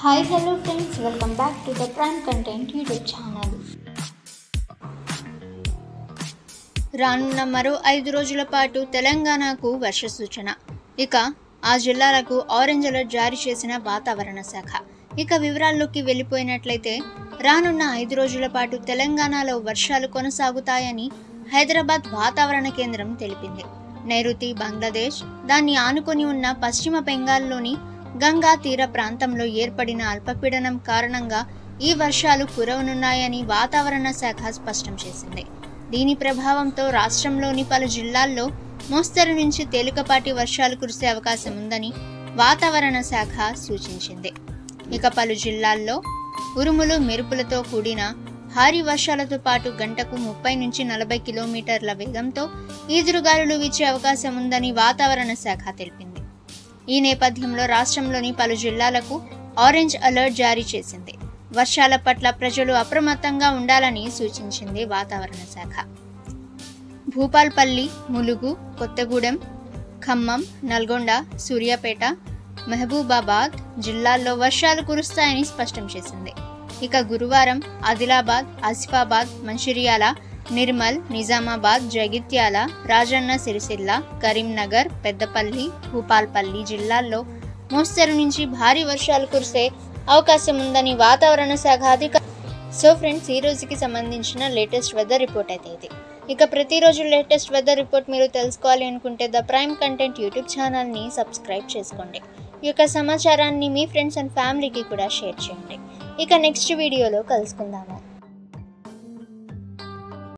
Hi, hello friends, welcome back to the Prime Content YouTube channel. రానున్న మరో 5 రోజుల పాటు తెలంగాణకు వర్ష సూచన. ఇక ఆ జిల్లాలకు ఆరెంజ్ అలర్ట్ జారీ చేసిన వాతావరణ శాఖ. ఇక వివరాల్లోకి వెళ్ళిపోయినట్లయితే రానున్న 5 రోజుల పాటు తెలంగాణలో వర్షాలు కొనసాగుతాయని హైదరాబాద్ వాతావరణ కేంద్రం తెలిపింది. నైరుతి బంగ్లాదేశ్, దాన్ని ఆనుకొని ఉన్న పశ్చిమ బెంగాల్లోని గంగా తీర ప్రాంతంలో ఏర్పడిన అల్పపీడనం కారణంగా ఈ వర్షాలు కురవనున్నాయని వాతావరణ శాఖ స్పష్టం చేసింది. దీని ప్రభావంతో రాష్ట్రంలోని పలు జిల్లాల్లో మోస్తరు నుంచి తేలికపాటి వర్షాలు కురిసే అవకాశం ఉందని వాతావరణ శాఖ సూచించింది. ఇక పలు జిల్లాల్లో ఉరుములు మెరుపులతో కూడిన భారీ వర్షాలతో పాటు గంటకు 30 నుంచి 40 కిలోమీటర్ల వేగంతో ఈదురుగాలులు వీచే అవకాశం ఉందని వాతావరణ శాఖ తెలిపింది. ఈ నేపథ్యంలో రాష్ట్రంలోని పలు జిల్లాలకు ఆరెంజ్ అలర్ట్ జారీ చేసింది. వర్షాల పట్ల ప్రజలు అప్రమత్తంగా ఉండాలని సూచించింది వాతావరణ శాఖ. భూపాల్పల్లి, ములుగు, కొత్తగూడెం, ఖమ్మం, నల్గొండ, సూర్యాపేట, మహబూబాబాద్ జిల్లాల్లో వర్షాలు కురుస్తాయని స్పష్టం చేసింది. ఇక గురువారం ఆదిలాబాద్, ఆసిఫాబాద్, మంచిర్యాల, నిర్మల్, నిజామాబాద్, జగిత్యాల, రాజన్న సిరిసిల్ల, కరీంనగర్, పెద్దపల్లి, భూపాల్పల్లి జిల్లాల్లో మోస్తరు నుంచి భారీ వర్షాలు కురిసే అవకాశం ఉందని వాతావరణ శాఖ సో ఫ్రెండ్స్, ఈ రోజుకి సంబంధించిన లేటెస్ట్ వెదర్ రిపోర్ట్ అయితే ఇది. ఇక ప్రతిరోజు లేటెస్ట్ వెదర్ రిపోర్ట్ మీరు తెలుసుకోవాలి అనుకుంటే ద ప్రైమ్ కంటెంట్ యూట్యూబ్ ఛానల్ని సబ్స్క్రైబ్ చేసుకోండి. ఈ యొక్క సమాచారాన్ని మీ ఫ్రెండ్స్ అండ్ ఫ్యామిలీకి కూడా షేర్ చేయండి. ఇక నెక్స్ట్ వీడియోలో కలుసుకుందాము.